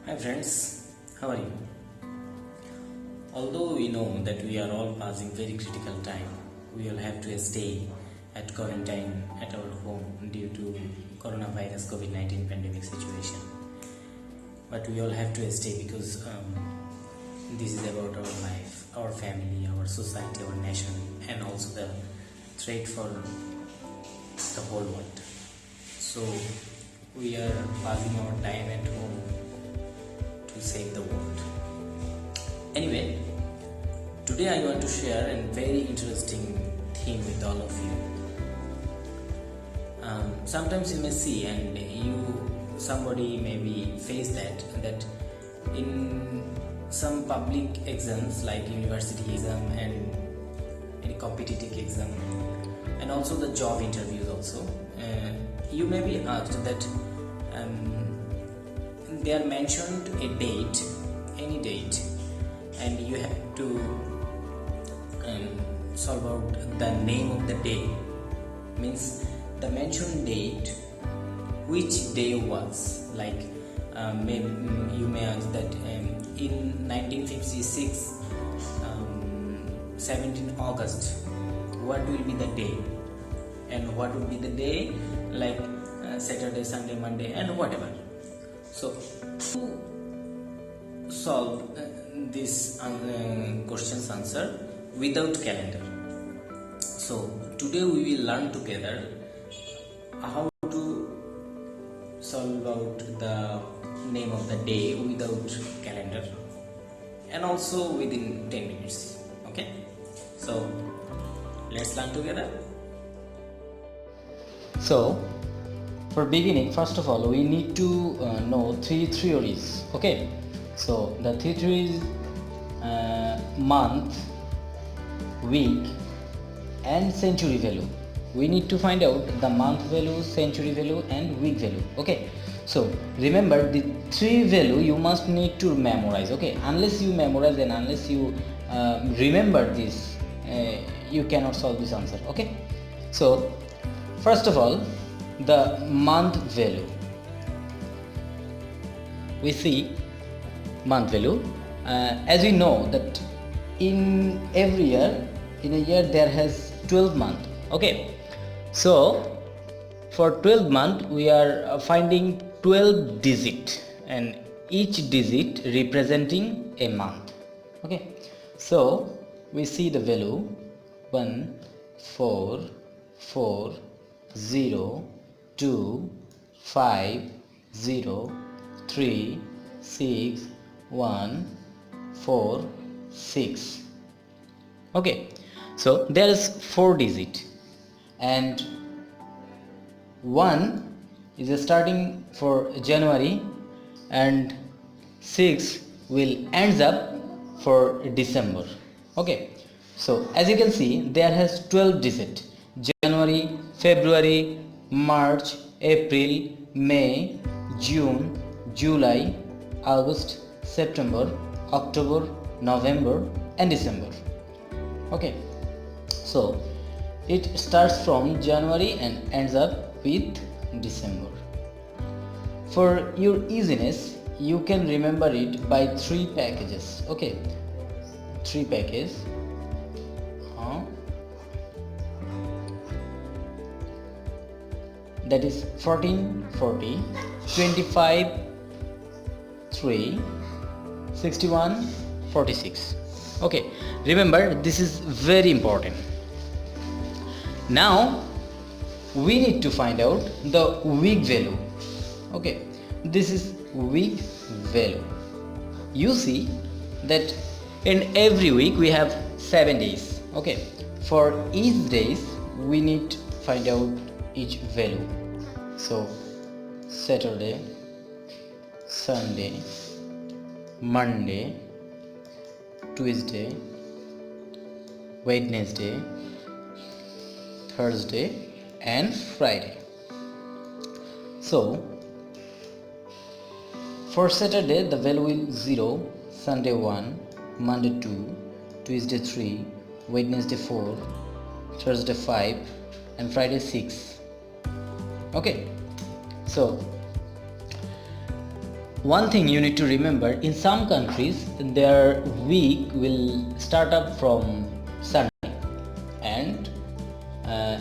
Hi friends, how are you? Although we know that we are all passing very critical time, we all have to stay at quarantine at our home due to coronavirus COVID-19 pandemic situation. But we all have to stay because this is about our life, our family, our society, our nation, and also the threat for the whole world. So we are passing our time at home to save the world. Anyway, today I want to share a very interesting thing with all of you. Sometimes you may see, and somebody maybe face that in some public exams like university exam and any competitive exam, and also the job interviews also, you may be asked that they are mentioned a date, any date, and you have to solve out the name of the day. Means the mentioned date, which day was, like you may ask that in 1956, 17 August, what will be the day, and what will be the day, like Saturday, Sunday, Monday, and whatever. So to solve this question's answer without calendar. So today we will learn together how to solve out the name of the day without calendar, and also within 10 minutes. Okay, so let's learn together. So for beginning, first of all we need to know three theories. Okay, so the three theories: month, week, and century value. We need to find out the month value, century value, and week value. Okay, so remember the three value you must need to memorize. Okay, unless you memorize and unless you remember this, you cannot solve this answer. Okay, so first of all, the month value. We see month value. As we know that in every year, in a year there has 12 months. Okay, so for 12 month we are finding 12 digit, and each digit representing a month. Okay, so we see the value 1 4 4 0 2 5 0 3 6 1 4 6. Okay, so there is 4 digit, and 1 is starting for January, and 6 will ends up for December. Okay, so as you can see there has 12 digit: January, February, March, April, May, June, July, August, September, October, November, and December. Okay, so it starts from January and ends up with December. For your easiness, you can remember it by 3 packages. Okay, 3 packages. That is 14 40 25 3 61 46. Okay, remember this is very important. Now we need to find out the week value. Okay, this is week value. You see that in every week we have 7 days. Okay, for each days we need to find out each value. So Saturday, Sunday, Monday, Tuesday, Wednesday, Thursday, and Friday. So for Saturday the value is 0, Sunday 1, Monday 2, Tuesday 3, Wednesday 4, Thursday 5, and Friday 6. Okay, so one thing you need to remember, in some countries their week will start up from Sunday, and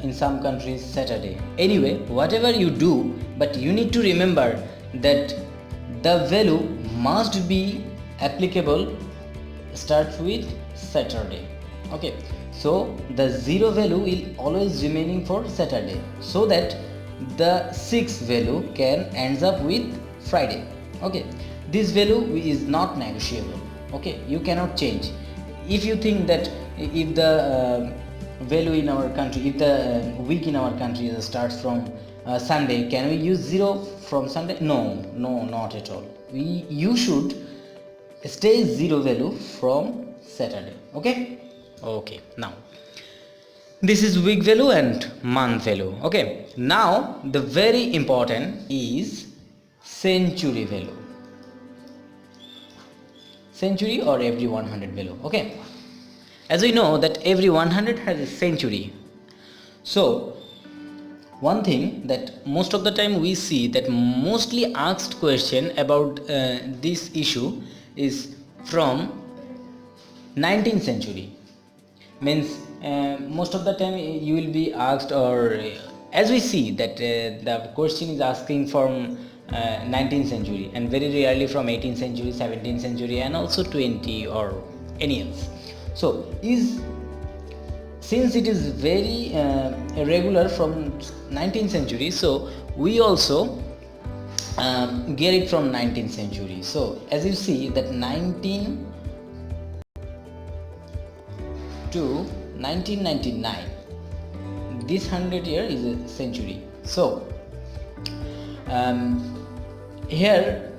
in some countries Saturday. Anyway, whatever you do, but you need to remember that the value must be applicable starts with Saturday. Okay, so the zero value will always remaining for Saturday, so that the sixth value can ends up with Friday. Okay, this value is not negotiable. Okay, you cannot change. If you think that if the value in our country, if the week in our country starts from Sunday, can we use 0 from Sunday? No, not at all. You should stay 0 value from Saturday. Okay, now this is week value and month value. Okay, now the very important is century value, century or every 100 value. Okay, as we know that every 100 has a century. So one thing that most of the time we see that mostly asked question about this issue is from 19th century. Means most of the time you will be asked, or as we see that the question is asking from 19th century, and very rarely from 18th century, 17th century, and also 20 or any else. So since it is very irregular from 19th century, so we also get it from 19th century. So as you see that 19 to 1999, this 100 year is a century. So here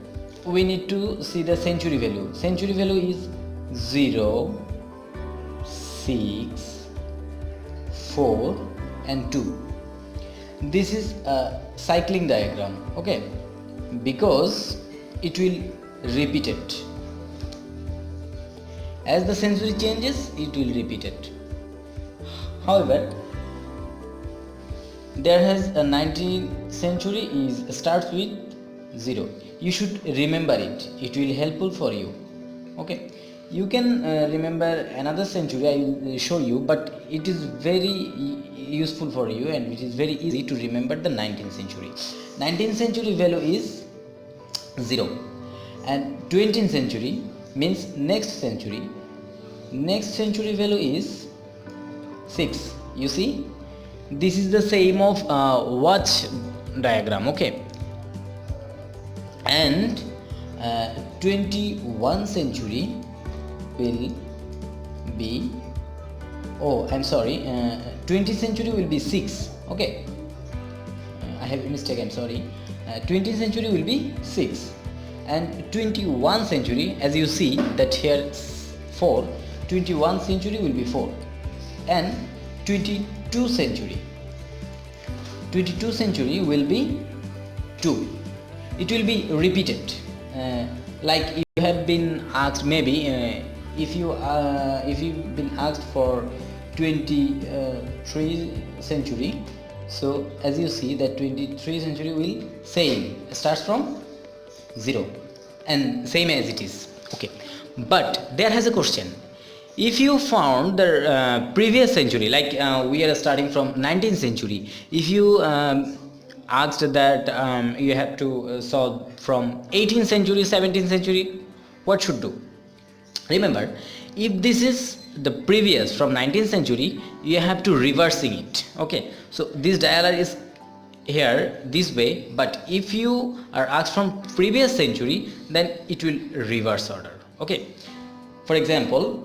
we need to see the century value. Century value is 0, 6, 4 and 2. This is a cycling diagram. Okay, because it will repeat it. As the century changes, it will repeat it. However, there has a 19th century starts with 0. You should remember it. It will helpful for you. Okay, you can remember another century. I will show you, but it is very useful for you, and it is very easy to remember the 19th century. 19th century value is 0, and 20th century means next century. Next century value is 6. You see, this is the same of watch diagram. Okay, and 21 century will be, oh I'm sorry, 20th century will be 6. Okay, I have a mistake, I'm sorry. 20th century will be 6, and 21 century, as you see that here 4, 21 century will be 4, and 22 century will be 2. It will be repeated, like you have been asked, maybe if you've been asked for 23 century. So as you see that 23 century will same starts from 0 and same as it is. Okay, but there has a question. If you found the previous century, like we are starting from 19th century, if you asked that you have to solve from 18th century, 17th century, what should do? Remember, if this is the previous from 19th century, you have to reversing it. Okay, so this dialer is here this way, but if you are asked from previous century, then it will reverse order. Okay, for example,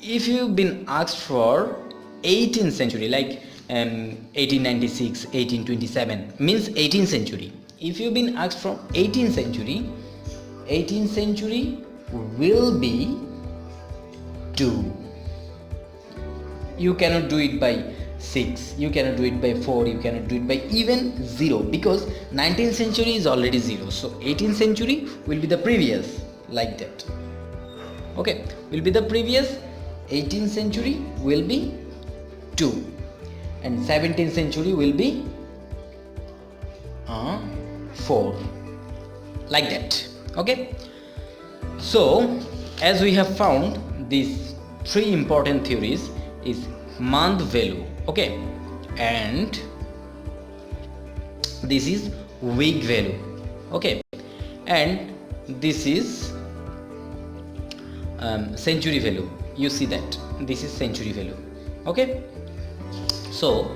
if you've been asked for 18th century, like 1896, 1827 means 18th century. If you've been asked from 18th century, 18th century will be 2. You cannot do it by 6, you cannot do it by 4, you cannot do it by even 0, because 19th century is already 0. So 18th century will be the previous, like that. Okay, will be the previous. 18th century will be 2, and 17th century will be 4, like that. Okay, so as we have found, these three important theories is month value, okay, and this is week value, okay, and this is century value. You see that this is century value, okay. So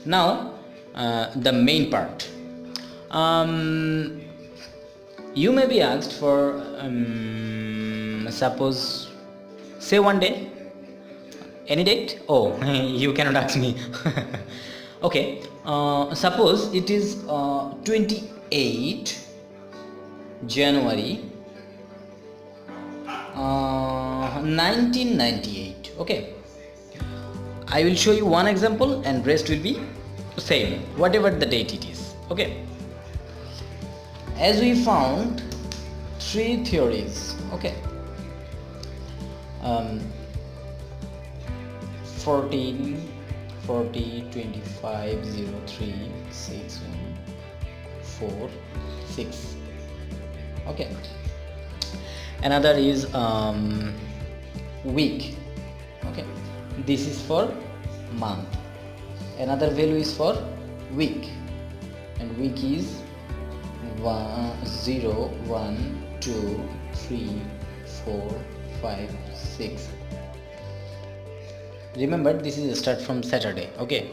now the main part. You may be asked for suppose say one day, any date. Oh, you cannot ask me. Okay, suppose it is 28 January 1998. Okay, I will show you one example and rest will be same whatever the date it is. Okay, as we found three theories, okay, 14 40 25 03 6 1 4 6. Okay, another is week, okay, this is for month, another value is for week, and week is 0 1 2 3 4 5 6. Remember, this is start from Saturday. Okay,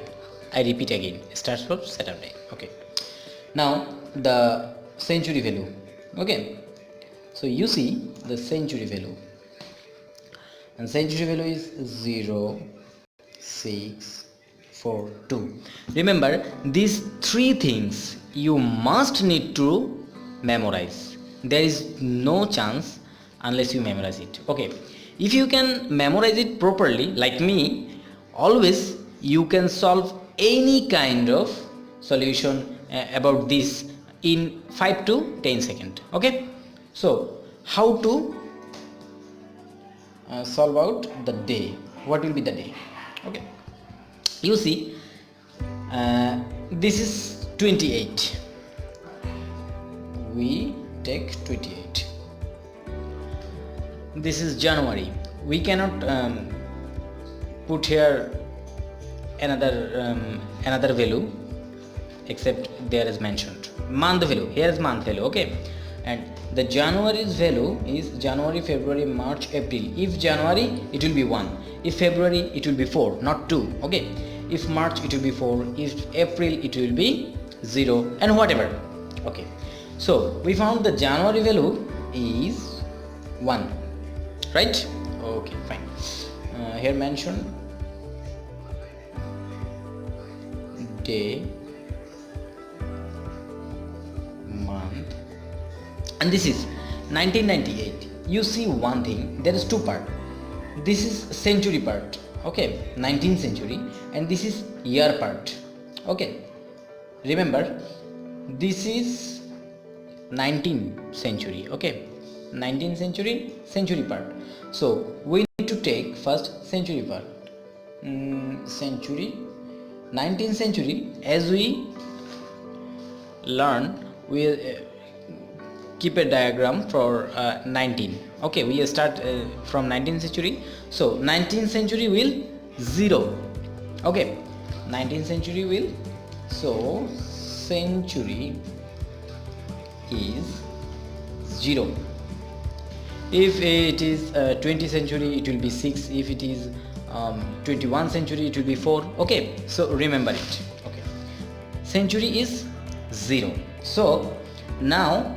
I repeat again, starts from Saturday. Okay, now the century value. Okay, so you see the century value, and century value is 0 6 4 2. Remember, these three things you must need to memorize. There is no chance unless you memorize it. Okay, if you can memorize it properly, like me, always you can solve any kind of solution about this in 5 to 10 seconds. Okay, so how to solve out the day? What will be the day? Okay, you see, this is 28. We take 28. This is January. We cannot put here another value except there is mentioned month value. Here is month value. Okay, and the January's value is January, February, March, April. If January, it will be 1. If February, it will be 4, not 2. Okay, if March, it will be 4. If April, it will be 0, and whatever. Okay, so we found the January value is 1, right? Okay, fine. Here mentioned day, month, and this is 1998. You see one thing, there is two part. This is century part, okay, 19th century, and this is year part. Okay, remember, this is 19th century. Okay, 19th century part. So we need to take first century part. Century, 19th century. As we learn, we keep a diagram for 19. Okay, we start from 19th century. So 19th century will 0. Okay, 19th century will, so century is 0. If it is 20th century, it will be 6. If it is 21st century, it will be 4. Okay, so remember it. Okay, century is 0. So now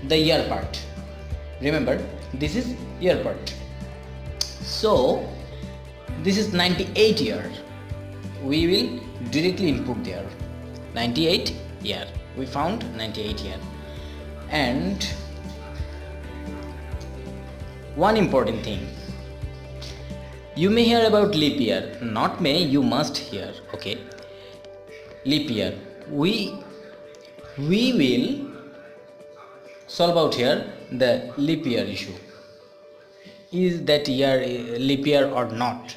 the year part. Remember, this is year part. So this is 98 year. We will directly input there. 98 year. We found 98 year. And one important thing, you may hear about leap year. Not may, you must hear. Okay, leap year. We will solve out here the leap year issue. Is that year leap year or not?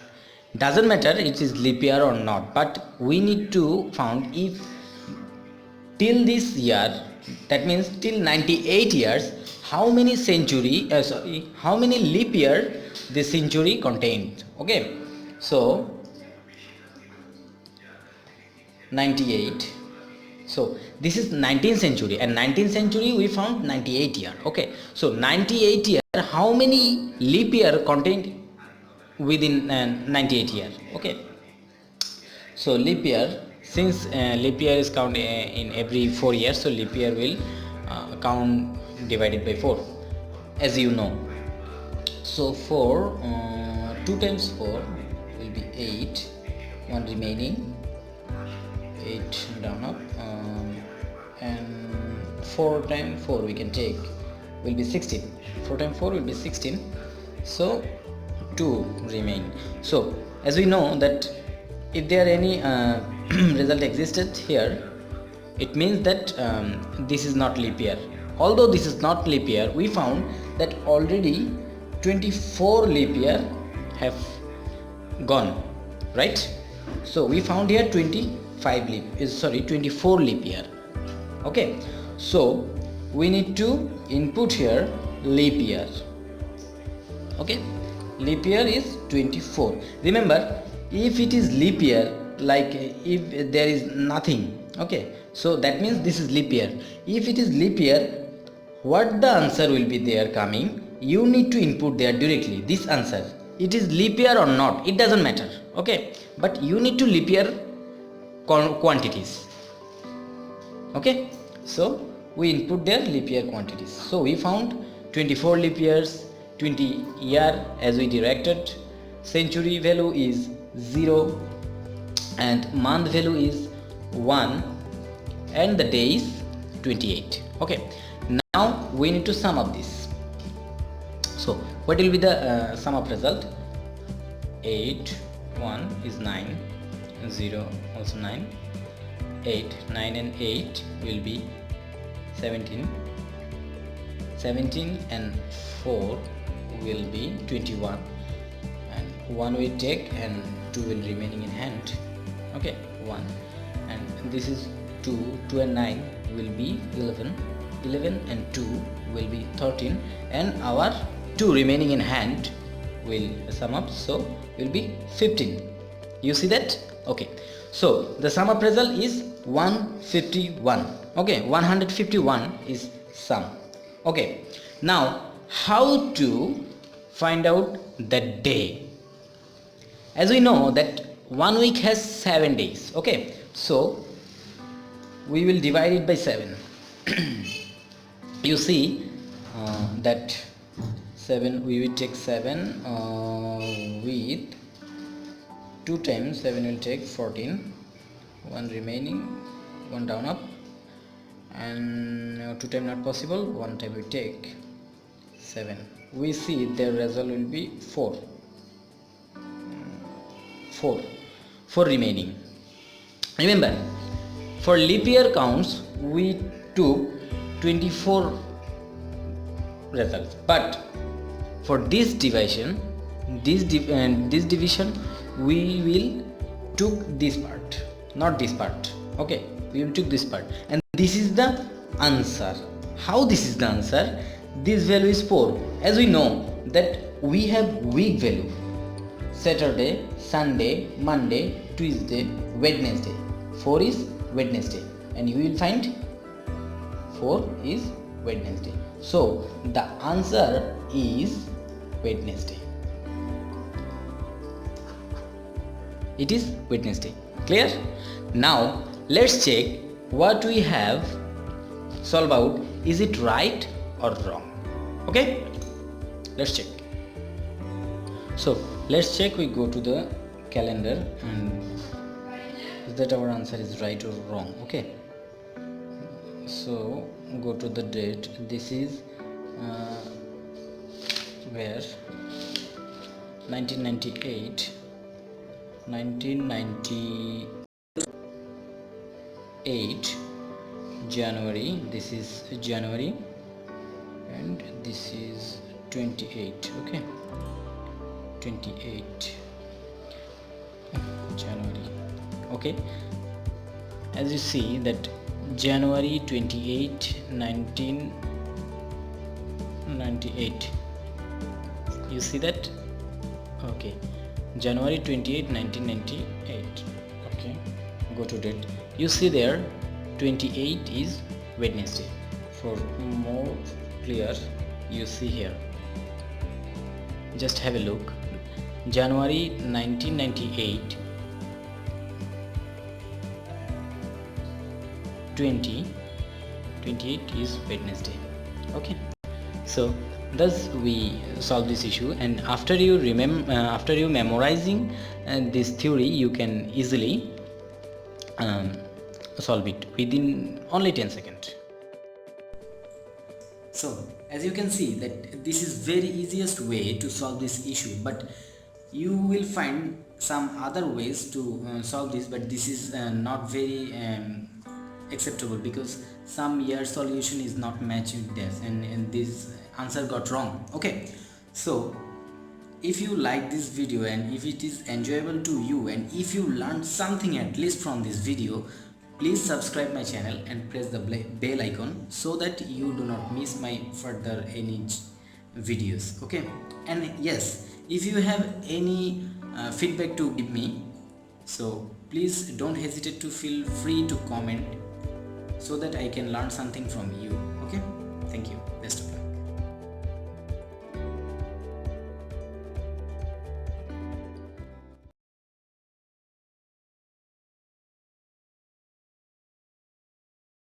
Doesn't matter it is leap year or not, but we need to find if till this year, that means till 98 years, how many how many leap year this century contained. Okay, so 98. So this is 19th century, and 19th century we found 98 year. Okay, so 98 year, how many leap year contained within 98 year. Okay, so leap year, since leap year is count in every 4 years, so leap year will count divided by 4, as you know. So 4, 2 times 4 will be 8, 1 remaining, 8 down up, and 4 times 4 we can take will be 16. 4 times 4 will be 16, so 2 remain. So as we know that if there any result existed here, it means that this is not leap year. Although this is not leap year, we found that already 24 leap year have gone, right? So we found here 24 leap year. Okay, so we need to input here leap year. Okay, leap year is 24. Remember, if it is leap year, like if there is nothing, okay, so that means this is leap year. If it is leap year, what the answer will be there coming, you need to input there directly this answer. It is leap year or not, it doesn't matter. Okay, but you need to leap year quantities. Okay, so we input their leap year quantities. So we found 24 leap years, 20 year as we directed, century value is 0, and month value is 1, and the day is 28. Okay, now we need to sum up this. So what will be the sum of result? 8, 1 is 9, 0 also 9, 8, 9 and 8 will be 17, 17 and 4 will be 21, and 1 we take and 2 will remaining in hand. Okay, 1, and this is 2, 2 and 9 will be 11, 11 and 2 will be 13, and our 2 remaining in hand will sum up, so will be 15. You see that? Okay, so the sum of result is 151. Okay, 151 is sum. Okay, now how to find out the day? As we know that 1 week has 7 days. Okay, so we will divide it by 7. You see that 7, we will take 7 with 2 times 7 will take 14, 1 remaining, 1 down up, and 2 times not possible, 1 time we take 7. We see the result will be 4 remaining. Remember, for leap year counts we took 24 results, but for this division, this division, we will took this part, not this part. Okay, we will took this part, and this is the answer. How this is the answer? This value is 4. As we know that we have week value: Saturday, Sunday, Monday, Tuesday, Wednesday. 4 is Wednesday, and you will find 4 is Wednesday. So the answer is Wednesday. It is Wednesday. Clear? Now let's check what we have solved out. Is it right or wrong? Okay, let's check. So let's check. We go to the calendar and is that our answer is right or wrong. Okay, so go to the date. This is where 1998 January. This is January, and this is 28. Okay, 28 January. Okay, as you see that January 28, 1998. You see that? Okay, January 28, 1998. Okay, go to date. You see there 28 is Wednesday. For more clear, you see here, just have a look. January 1998, 28 is Wednesday. Okay, so thus we solve this issue, and after you memorizing this theory, you can easily solve it within only 10 seconds. So as you can see that this is very easiest way to solve this issue, but you will find some other ways to solve this, but this is not very acceptable, because some year solution is not matching this, and this answer got wrong. Okay, so if you like this video and if it is enjoyable to you, and if you learned something at least from this video, please subscribe my channel and press the bell icon so that you do not miss my further any videos. Okay, and yes, if you have any feedback to give me, so please don't hesitate to feel free to comment so that I can learn something from you. Okay, thank you. Best of luck.